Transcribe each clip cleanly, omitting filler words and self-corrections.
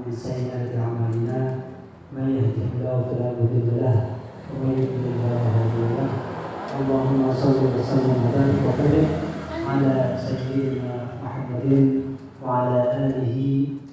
ومن سيئات أعمالنا من يهده الله فلا مضل له ومن يضلل فلا هادي له. اللهم صل وسلم وبارك وبارك على سيدنا محمد وعلى آله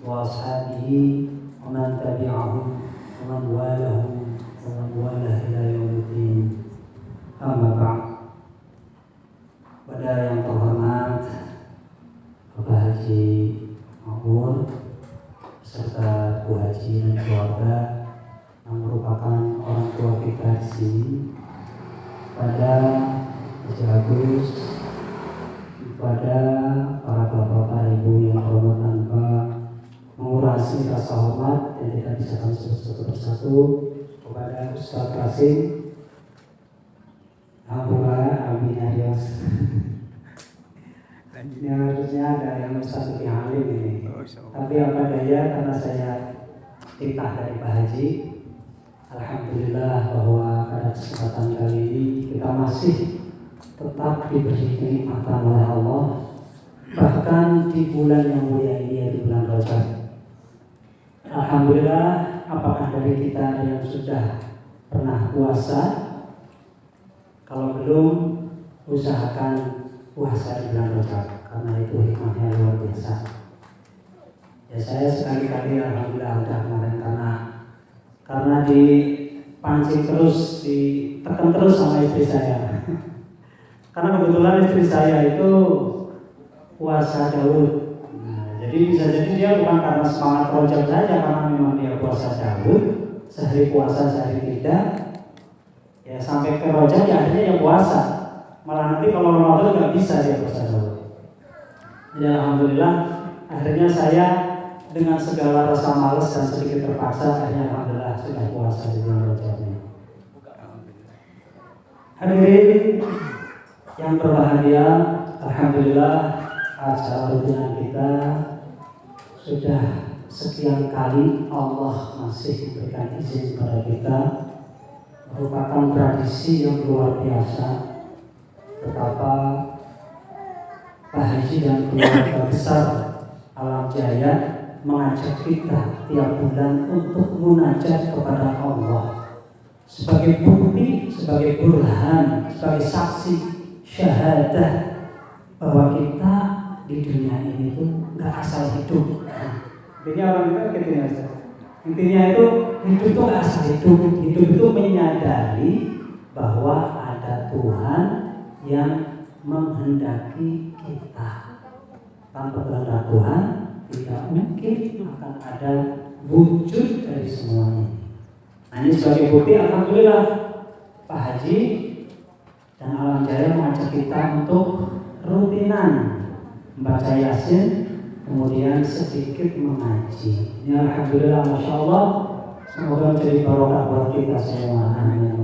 وأصحابه ومن تبعهم ومن والهم ومن والاه إلى يوم الدين. Amma ba'd. Pada yang terhormat Bapak Haji Mamun serta Bu Haji dan keluarga yang merupakan orang tua kita di sini, pada Haji Agus, pada para bapak, para ibu yang terhormat, tanpa mengurasi rasa hormat yang tidak bisa kami sebut satu persatu, kepada Ustaz Kasim, Alhamdulillah, Amin Arias. Ini harusnya ada yang Ustaz Uki Halim ini. Tapi apa daya, karena saya titah dari Pak Haji, alhamdulillah bahwa pada kesempatan kali ini kita masih tetap diberi kenikmatan oleh Allah, bahkan di bulan yang mulia ini, yaitu bulan Rajab. Alhamdulillah, apakah dari kita ada yang sudah pernah puasa? Kalau belum, usahakan puasa di bulan Rajab, karena itu hikmahnya luar biasa. Ya, saya sekali-kali alhamdulillah udah kemarin, karena dipancing terus, ditekan terus sama istri saya. Karena kebetulan istri saya itu puasa Daud. Nah, jadi bisa jadi dia bukan karena semangat Rajab saja, karena memang dia puasa Daud, sehari puasa sehari tidak. Ya sampai ke Rajab ya akhirnya ya puasa. Malah nanti kalau Ramadan nggak bisa dia puasa dulu. Jadi alhamdulillah akhirnya saya dengan segala rasa malas dan sedikit terpaksa akhirnya alhamdulillah sudah puasa di bulan Rajab ini. Hadirin yang berbahagia, alhamdulillah acara rutin kita sudah sekian kali Allah masih memberikan izin kepada kita, merupakan tradisi yang luar biasa. Betapa Pak Haji dan keluarga besar Alam Jaya mengajak kita tiap bulan untuk munajat kepada Allah sebagai bukti, sebagai burhan, sebagai saksi syahadah bahwa kita di dunia ini tuh nggak asal hidup. Intinya orang itu gitu ya. Intinya itu hidup itu nggak asal hidup. Hidup itu menyadari bahwa ada Tuhan yang menghendaki kita. Tanpa kehendak Tuhan tidak mungkin akan ada wujud dari semuanya. Nah, ini sebagai bukti alhamdulillah Pak Haji dan Alam Jaya mengajak kita untuk rutinan membaca Yasin, kemudian sedikit mengaji. Ini alhamdulillah, masya Allah, semoga menjadi barokah buat kita semua. Amin.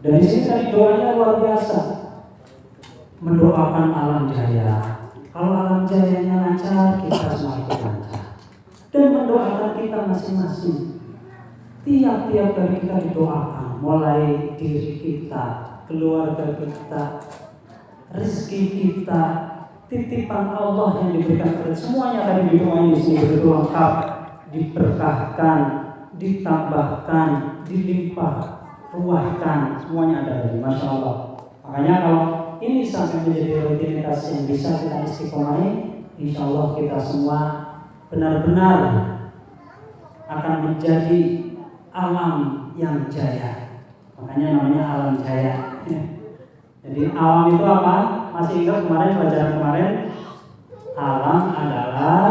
Dari sini tadi doanya luar biasa, mendoakan Alam Jaya. Kalau Alam Jayanya lancar, kita semua ikut lancar. Dan mendoakan kita masing-masing. Tiap-tiap dari kita didoakan, mulai diri kita, keluarga kita, rezeki kita, titipan Allah yang diberikan kepada semuanya tadi didoain di sini begitu lengkap, diberkahkan, ditambahkan, dilimpah ruahkan, semuanya ada dari Masya Allah. Makanya kalau ini sampai menjadi rutinitas yang bisa kita istiqomai, insya Allah kita semua benar-benar akan menjadi alam yang jaya. Makanya namanya Alam Jaya. Jadi alam itu apa? Masih ingat kemarin pelajaran kemarin? Alam adalah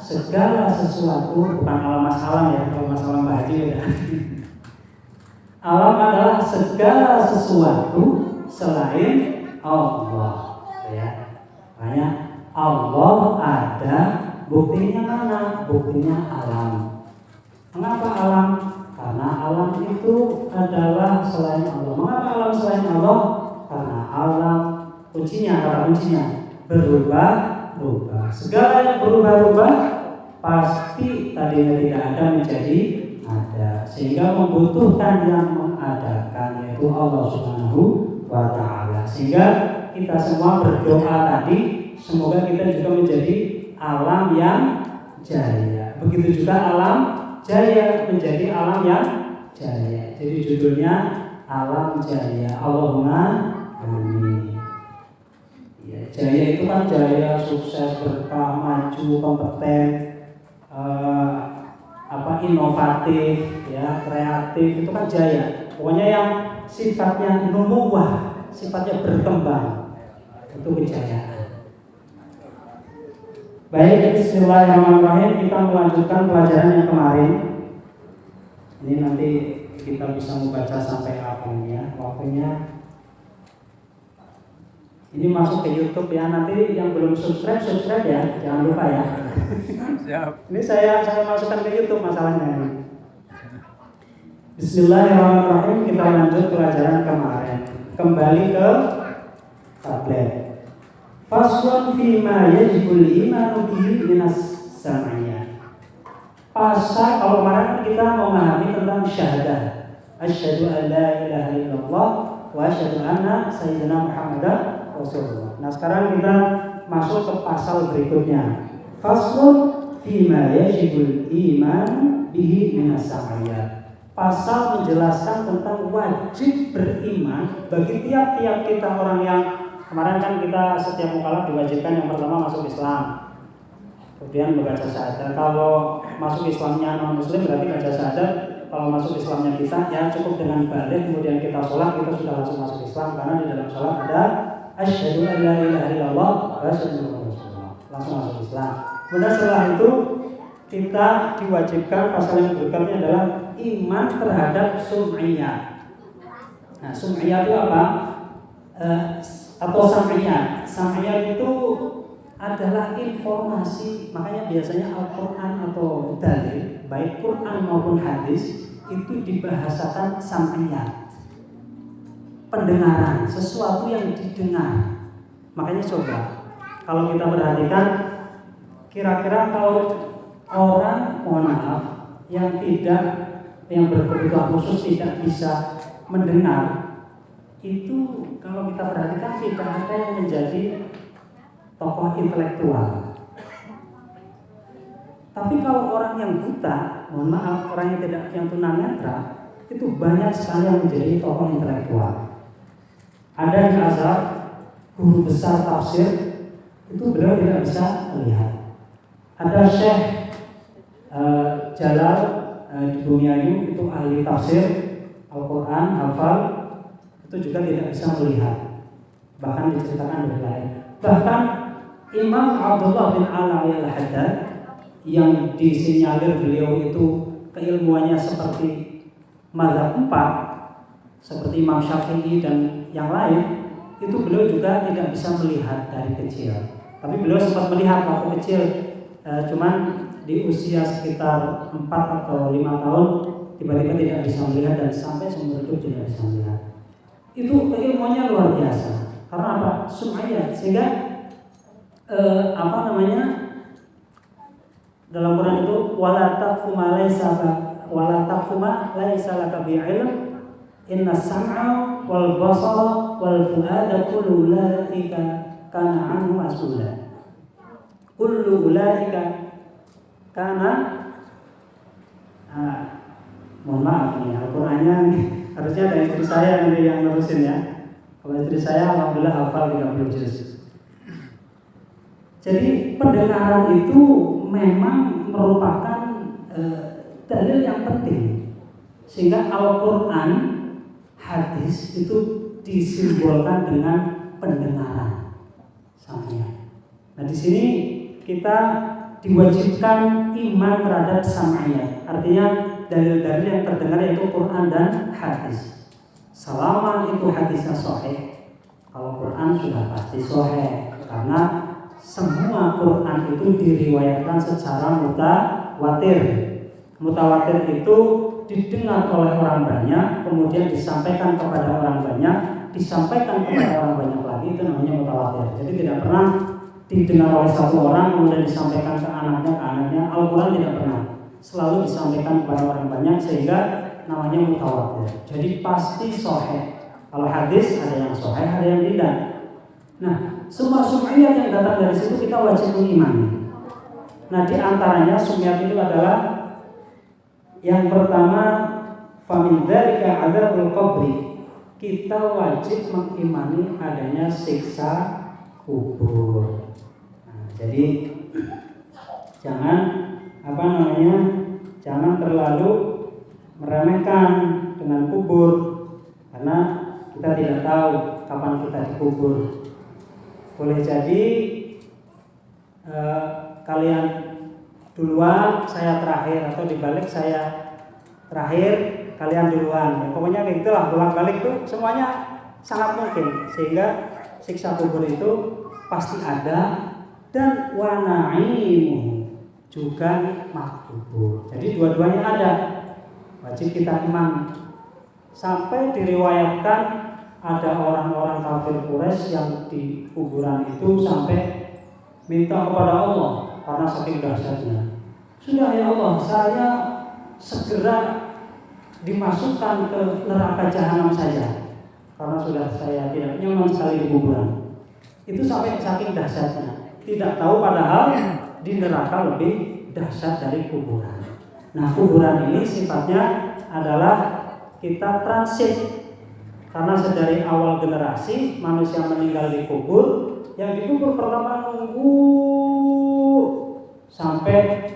segala sesuatu, bukan alam mas alam ya, kalau mas alam Pak Haji ya. Alam adalah segala sesuatu selain Allah, ya. Makanya Allah ada, buktinya mana? Buktinya alam. Mengapa alam? Karena alam itu adalah selain Allah. Mengapa alam selain Allah? Karena alam kata kuncinya berubah-ubah. Segala yang berubah-ubah pasti tadinya tidak ada menjadi ada, sehingga membutuhkan yang mengadakan, yaitu Allah Subhanahu wa Ta'ala. Sehingga kita semua berdoa tadi, semoga kita juga menjadi alam yang jaya. Begitu juga alam jaya menjadi alam yang jaya. Jadi judulnya alam jaya. Allahumma amin. Ya, jaya itu kan jaya sukses, berkah, maju, kompeten, inovatif, ya, kreatif, itu kan jaya. Pokoknya yang sifatnya numuwah, sifatnya berkembang, itu kejayaan. Baik, bismillahirrahmanirrahim. Kita melanjutkan pelajaran yang kemarin. Ini nanti kita bisa membaca sampai kapan ya waktunya. Ini masuk ke YouTube ya. Nanti yang belum subscribe ya, jangan lupa ya. Siap. Ini saya masukkan ke YouTube masalahnya. Bismillahirrahmanirrahim. Kita lanjut pelajaran kemarin. Kembali ke tablet. Faslun fima yajibul imanu bihi minas sam'iyah. Pasal kalau kemarin kita memahami tentang syahadah. Asyhadu an la ilaha illallah wa asyhadu anna sayyidina Muhammadan Rasulullah. Nah, sekarang kita masuk ke pasal berikutnya. Faslun fima yajibul iman bihi minas sam'iyah. Pasal menjelaskan tentang wajib beriman bagi tiap-tiap kita orang yang kemarin kan kita setiap mukallaf diwajibkan yang pertama masuk Islam, kemudian membaca syahadat. Kalau masuk Islamnya non Muslim berarti baca syahadat. Kalau masuk Islamnya kita ya cukup dengan balik, kemudian kita sholat, kita sudah langsung masuk Islam karena di dalam sholat ada asyhadu an la ilaha illallah wa asyhadu anna Muhammadan rasulullah, langsung masuk Islam. Kemudian setelah itu kita diwajibkan pasal yang berikutnya adalah iman terhadap sum'iyah. Nah, sum'iyah itu apa? Atau sam'iyah. Sam'iyah itu adalah informasi, makanya biasanya Al-Quran atau dalil, baik Quran maupun hadis, itu dibahasakan sam'iyah. Pendengaran, sesuatu yang didengar. Makanya coba, kalau kita perhatikan, kira-kira kalau orang, mohon maaf, yang berkebutuhan khusus tidak bisa mendengar, itu kalau kita perhatikan tidak ada yang menjadi tokoh intelektual. Tapi kalau orang yang buta, mohon maaf, orang yang tunanetra, itu banyak sekali yang menjadi tokoh intelektual. Ada di Azhar, guru besar tafsir, itu beliau tidak bisa melihat. Ada Syekh Jalal di Bumiayu, itu ahli tafsir Al-Quran, hafal, itu juga tidak bisa melihat. Bahkan diceritakan dari lain. Bahkan Imam Abdullah bin Alawi al-Haddad yang disinyalir beliau itu keilmuannya seperti mazhab 4, seperti Imam Syafi'i dan yang lain, itu beliau juga tidak bisa melihat dari kecil. Tapi beliau sempat melihat waktu kecil, cuman di usia sekitar 4 atau 5 tahun tiba-tiba tidak bisa melihat dan sampai seumur hidup tidak bisa melihat. Itu keilmuannya luar biasa. Karena apa? Sum'iyah. Sehingga dalam Quran itu wala taqfu ma laisa laka bi'ilm inna sam'a wal basara wal fu'ada kullu ulaika kana anhu mas'ula. Kullu ulaika kana mohon maaf nih, Al-Qur'annya harusnya ada istri saya nanti yang nerusin ya. Kalau istri saya alhamdulillah hafal 30 juz. Jadi pendengaran itu memang merupakan dalil yang penting. Sehingga Al-Quran, hadis itu disimbolkan dengan pendengaran. Sam'iyah. Nah di sini kita diwajibkan iman terhadap sam'iyah. Artinya dalil-dalil yang terdengar yaitu Quran dan hadis. Selama itu hadisnya sahih, kalau Quran sudah pasti sahih karena semua Quran itu diriwayatkan secara mutawatir. Mutawatir itu didengar oleh orang banyak, kemudian disampaikan kepada orang banyak, disampaikan kepada orang banyak lagi, itu namanya mutawatir. Jadi tidak pernah didengar oleh satu orang kemudian disampaikan ke anaknya. Al-Quran tidak pernah, selalu disampaikan kepada orang banyak sehingga namanya mutawatir. Jadi pasti sahih. Kalau hadis ada yang sahih, ada yang tidak. Nah, semua ayat yang datang dari situ kita wajib mengimani. Nah, di antaranya sunnah itu adalah yang pertama, famin dzalika adzabul qabri. Kita wajib mengimani adanya siksa kubur. Nah, jadi jangan jangan terlalu meremehkan dengan kubur, karena kita tidak tahu kapan kita dikubur. Boleh jadi kalian duluan, saya terakhir, atau dibalik saya terakhir, kalian duluan. Ya, pokoknya kayak gitulah, bolak-balik tuh semuanya sangat mungkin, sehingga siksa kubur itu pasti ada, dan wa na'imu juga nikmat kubur. Jadi dua-duanya ada, wajib kita imani. Sampai diriwayatkan ada orang-orang kafir Quraisy yang di kuburan itu sampai minta kepada Allah karena saking dahsyatnya. Sudah ya Allah, saya segera dimasukkan ke neraka jahanam saja, karena sudah saya tidak nyaman sekali di kuburan. Itu sampai saking dahsyatnya. Tidak tahu padahal di neraka lebih dahsyat dari kuburan. Nah, kuburan ini sifatnya adalah kita transit, karena sedari awal generasi manusia meninggal di kubur, yang dikubur pertama nunggu sampai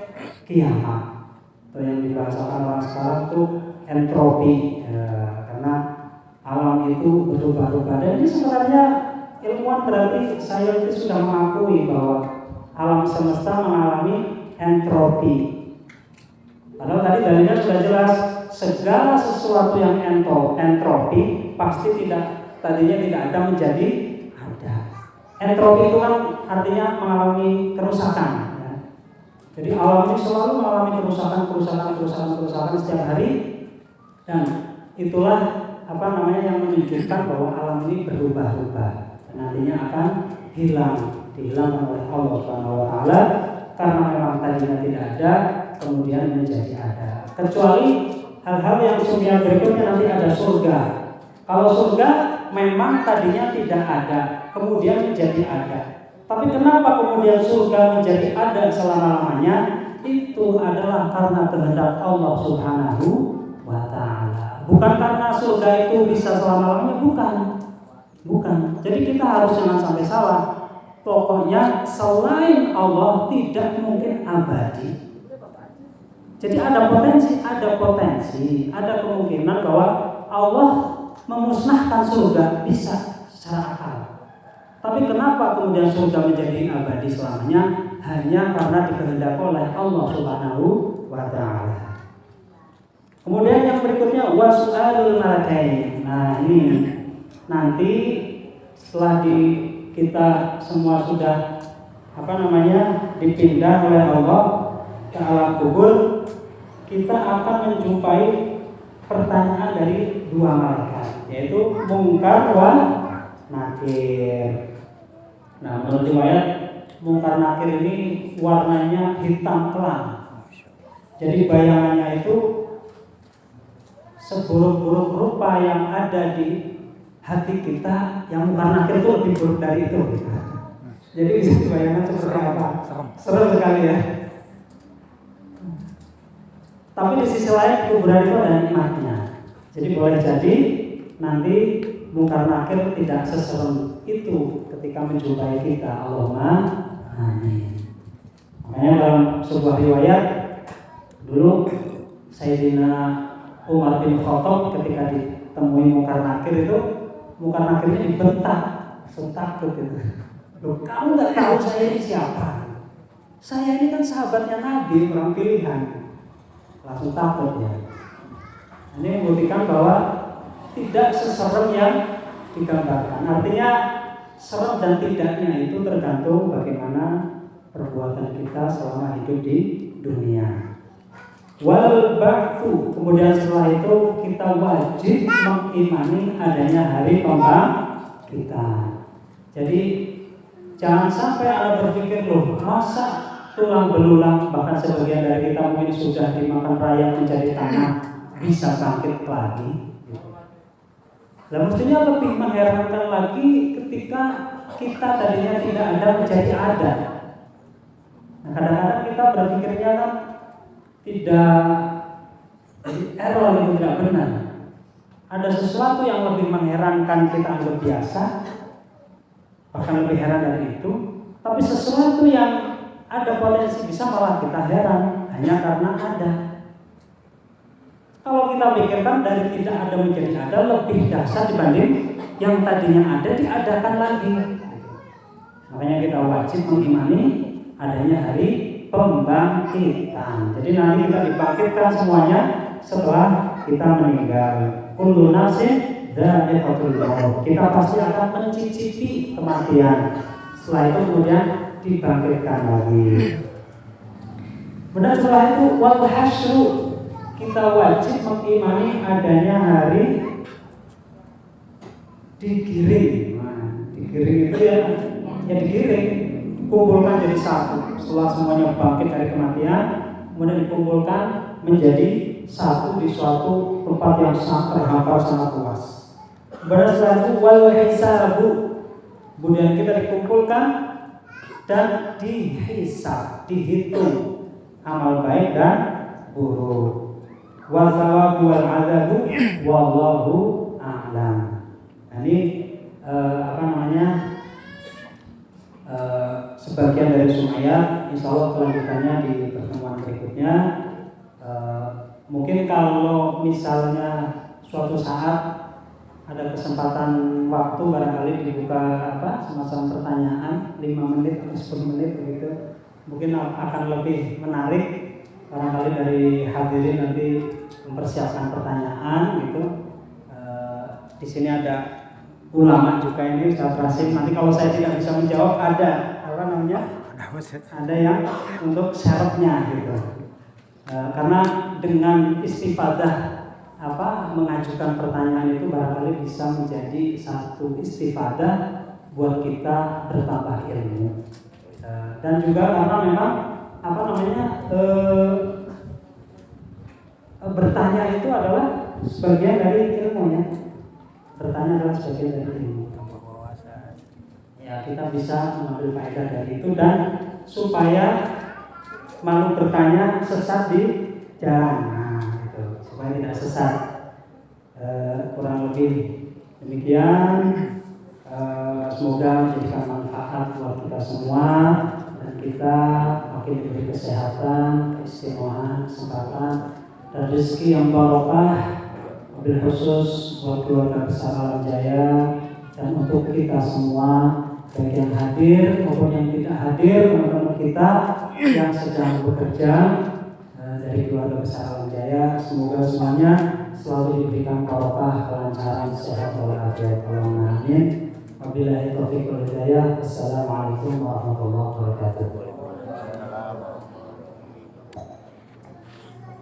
kiamat. Atau yang dibahasakan orang sekarang tuh entropi, karena alam itu berubah-ubah. Dan ini sebenarnya ilmuwan berarti saya itu sudah mengakui bahwa alam semesta mengalami entropi. Padahal tadi dalilnya sudah jelas, segala sesuatu yang entropi pasti tadinya tidak ada menjadi ada. Entropi itu kan artinya mengalami kerusakan. Ya. Jadi alam ini selalu mengalami kerusakan setiap hari, dan itulah yang menunjukkan bahwa alam ini berubah-ubah dan nantinya akan dihilangkan oleh Allah Subhanahu wa taala, karena memang tadinya tidak ada kemudian menjadi ada. Kecuali hal-hal yang sunnah berikutnya, nanti ada surga. Kalau surga memang tadinya tidak ada, kemudian menjadi ada. Tapi kenapa kemudian surga menjadi ada selama-lamanya? Itu adalah karena kehendak Allah Subhanahu wa taala. Bukan karena surga itu bisa selama-lamanya, bukan. Jadi kita harus jangan sampai salah. Pokoknya selain Allah tidak mungkin abadi. Jadi ada potensi, ada kemungkinan bahwa Allah memusnahkan surga, bisa secara akal. Tapi kenapa kemudian surga menjadi abadi selamanya? Hanya karena dikehendaki oleh Allah Subhanahu wa taala. Kemudian yang berikutnya wasu'alul malakain. Nah, ini nanti setelah kita semua sudah dipindah oleh Allah ke alam kubur, kita akan menjumpai pertanyaan dari dua malaikat, yaitu Munkar wa Nakir. Nah, menurut riwayat Munkar Nakir ini warnanya hitam kelam. Jadi bayangannya itu seburuk-buruk rupa yang ada di hati kita, yang Munkar Nakir itu lebih buruk dari itu. Jadi bisa dibayangkan seperti apa? Serem sekali ya. Tapi di sisi lain kuburan itu ada nikmatnya. Jadi boleh jadi nanti Munkar Nakir tidak seserem itu ketika menjumpai kita. Allahumma amin. Makanya dalam sebuah riwayat dulu Sayyidina Umar bin Khattab ketika ditemui Munkar Nakir itu, Munkar Nakirnya dibentak, langsung takut gitu. Loh, kamu nggak tahu saya ini siapa? Saya ini kan sahabatnya Nabi, orang pilihan. Langsung takut ya. Ini membuktikan bahwa tidak seserem yang digambarkan. Artinya serem dan tidaknya itu tergantung bagaimana perbuatan kita selama hidup di dunia. Wal ba'tsu, kemudian setelah itu kita wajib mengimani adanya hari pembangkitan. Jadi jangan sampai Anda berpikir, loh masa tulang belulang, bahkan sebagian dari kita mungkin sudah dimakan rayap menjadi tanah, bisa bangkit lagi. Nah, mestinya lebih mengherankan lagi ketika kita tadinya tidak ada menjadi ada. Nah, kadang-kadang kita berpikirnya kan tidak error, itu tidak benar. Ada sesuatu yang lebih mengherankan kita anggap biasa, bahkan lebih heran dari itu. Tapi sesuatu yang ada potensi bisa malah kita heran hanya karena ada. Kalau kita pikirkan dari tidak ada menjadi ada lebih dahsyat dibanding yang tadinya ada diadakan lagi. Makanya kita wajib mengimani adanya hari pembangkitan. Jadi nanti kita dibangkitkan semuanya setelah kita meninggal. Kullu nafsin dha'iqatul maut. Kita pasti akan mencicipi kematian. Setelah itu kemudian dibangkitkan lagi. Kemudian setelah itu wal hasyru, kita wajib mengimani adanya hari digiring. Nah, digiring itu ya digiring, kumpulkan jadi satu. Setelah semuanya bangkit dari kematian, kemudian dikumpulkan menjadi satu di suatu tempat yang sangat terhampar, sangat luas. Kemudian setelah itu wal hisabu, kemudian kita dikumpulkan dan dihisab, dihitung amal baik dan buruk. Wa thawabu wal adzabu wallahu a'lam. Nah, ini sebagian dari Sumayat. Insyaallah kelanjutannya di pertemuan berikutnya. Mungkin kalau misalnya suatu saat ada kesempatan waktu barangkali dibuka semacam pertanyaan 5 menit atau 10 menit begitu, mungkin akan lebih menarik. Barangkali dari hadirin nanti mempersiapkan pertanyaan gitu. Di sini ada ulama juga ini, Ustaz Rasim. Nanti kalau saya tidak bisa menjawab ada ada yang untuk syaratnya gitu. Karena dengan istifadah mengajukan pertanyaan itu barangkali bisa menjadi satu istifadah buat kita bertambah ilmu. Dan juga karena memang bertanya itu adalah sebagian dari ilmu ya. Bertanya adalah sebagian dari ilmu. Ya, kita bisa mengambil faedah dari itu dan supaya makhluk bertanya sesat di jalan. Nah, gitu. Supaya tidak sesat. Kurang lebih demikian. Semoga menjadikan manfaat buat kita semua dan kita makin diberi kesehatan, keistimewaan, kesempatan dan rezeki yang barokah, wabil khusus buat keluarga besar Alam Jaya dan untuk kita semua, baik yang hadir maupun yang tidak hadir, teman-teman kita yang sedang bekerja dari keluarga besar Alam Jaya. Semoga semuanya selalu diberikan barokah, kelancaran, sehat walafiat. Allahumma amin. Wabillahi taufiq wal hidayah. Assalamualaikum warahmatullahi wabarakatuh.